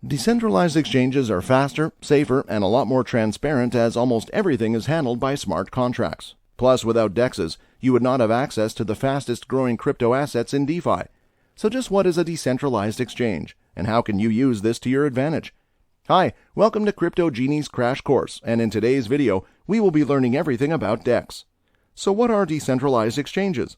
Decentralized exchanges are faster, safer, and a lot more transparent as almost everything is handled by smart contracts. Plus, without DEXs, you would not have access to the fastest growing crypto assets in DeFi. So just what is a decentralized exchange, and how can you use this to your advantage? Hi, welcome to Crypto Genie's Crash Course, and in today's video, we will be learning everything about DEX. So what are decentralized exchanges?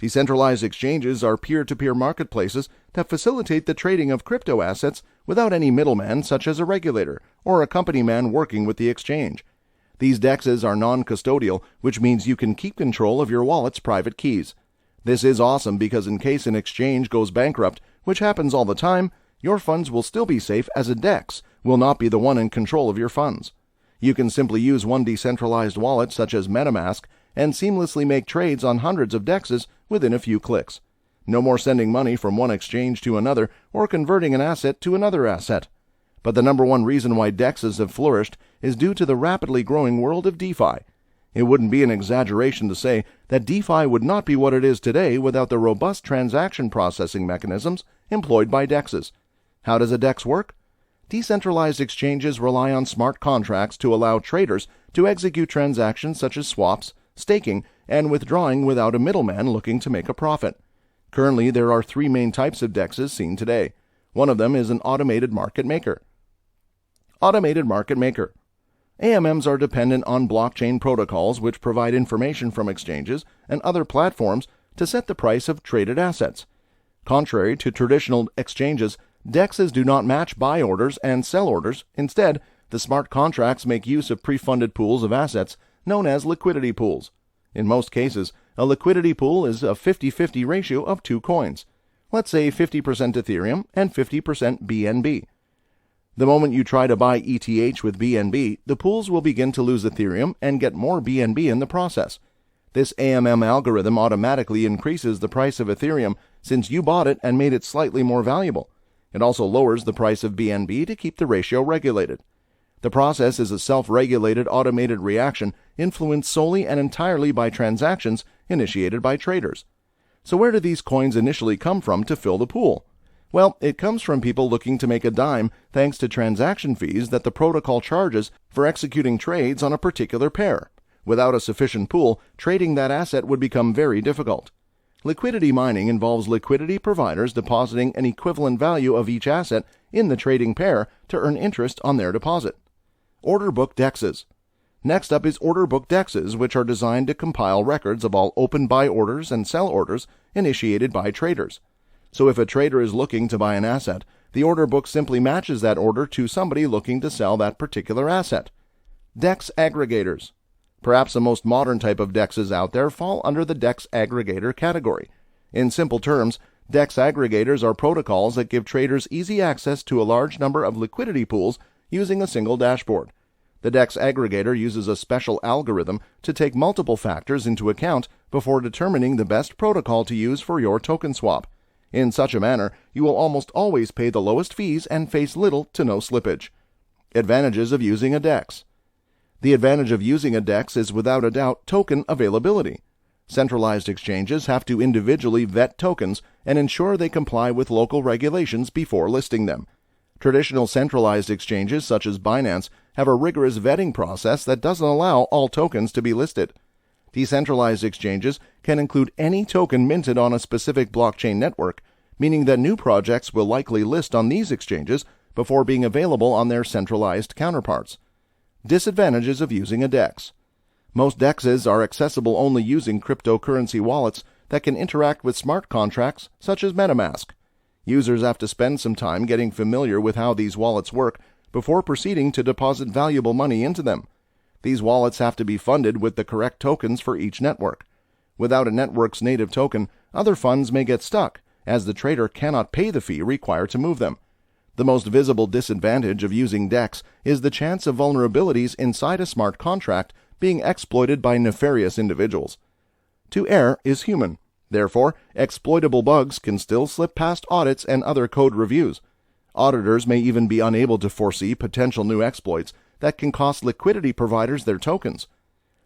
Decentralized exchanges are peer-to-peer marketplaces that facilitate the trading of crypto assets without any middleman such as a regulator or a company man working with the exchange. These DEXs are non-custodial, which means you can keep control of your wallet's private keys. This is awesome because in case an exchange goes bankrupt, which happens all the time, your funds will still be safe as a DEX will not be the one in control of your funds. You can simply use one decentralized wallet such as MetaMask and seamlessly make trades on hundreds of DEXs within a few clicks. No more sending money from one exchange to another or converting an asset to another asset. But the number one reason why DEXs have flourished is due to the rapidly growing world of DeFi. It wouldn't be an exaggeration to say that DeFi would not be what it is today without the robust transaction processing mechanisms employed by DEXs. How does a DEX work? Decentralized exchanges rely on smart contracts to allow traders to execute transactions such as swaps, staking, and withdrawing without a middleman looking to make a profit. Currently, there are three main types of DEXs seen today. One of them is an automated market maker. Automated market maker. AMMs are dependent on blockchain protocols which provide information from exchanges and other platforms to set the price of traded assets. Contrary to traditional exchanges, DEXs do not match buy orders and sell orders. Instead, the smart contracts make use of pre-funded pools of assets known as liquidity pools. In most cases, a liquidity pool is a 50-50 ratio of two coins. Let's say 50% Ethereum and 50% BNB. The moment you try to buy ETH with BNB, the pools will begin to lose Ethereum and get more BNB in the process. This AMM algorithm automatically increases the price of Ethereum since you bought it and made it slightly more valuable. It also lowers the price of BNB to keep the ratio regulated. The process is a self-regulated automated reaction influenced solely and entirely by transactions initiated by traders. So where do these coins initially come from to fill the pool? Well, it comes from people looking to make a dime thanks to transaction fees that the protocol charges for executing trades on a particular pair. Without a sufficient pool, trading that asset would become very difficult. Liquidity mining involves liquidity providers depositing an equivalent value of each asset in the trading pair to earn interest on their deposit. Order book DEXs. Next up is order book DEXs, which are designed to compile records of all open buy orders and sell orders initiated by traders. So if a trader is looking to buy an asset, the order book simply matches that order to somebody looking to sell that particular asset. DEX aggregators. Perhaps the most modern type of DEXs out there fall under the DEX aggregator category. In simple terms, DEX aggregators are protocols that give traders easy access to a large number of liquidity pools using a single dashboard. The DEX aggregator uses a special algorithm to take multiple factors into account before determining the best protocol to use for your token swap. In such a manner, you will almost always pay the lowest fees and face little to no slippage. Advantages of using a DEX. The advantage of using a DEX is without a doubt token availability. Centralized exchanges have to individually vet tokens and ensure they comply with local regulations before listing them. Traditional centralized exchanges such as Binance have a rigorous vetting process that doesn't allow all tokens to be listed. Decentralized exchanges can include any token minted on a specific blockchain network, meaning that new projects will likely list on these exchanges before being available on their centralized counterparts. Disadvantages of using a DEX. Most DEXs are accessible only using cryptocurrency wallets that can interact with smart contracts such as MetaMask. Users have to spend some time getting familiar with how these wallets work before proceeding to deposit valuable money into them. These wallets have to be funded with the correct tokens for each network. Without a network's native token, other funds may get stuck, as the trader cannot pay the fee required to move them. The most visible disadvantage of using DEX is the chance of vulnerabilities inside a smart contract being exploited by nefarious individuals. To err is human. Therefore, exploitable bugs can still slip past audits and other code reviews. Auditors may even be unable to foresee potential new exploits that can cost liquidity providers their tokens.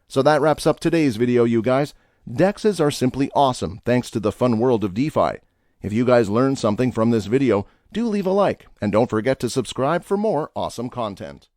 So that wraps up today's video, you guys. DEXs are simply awesome thanks to the fun world of DeFi. If you guys learned something from this video, Do leave a like, and don't forget to subscribe for more awesome content.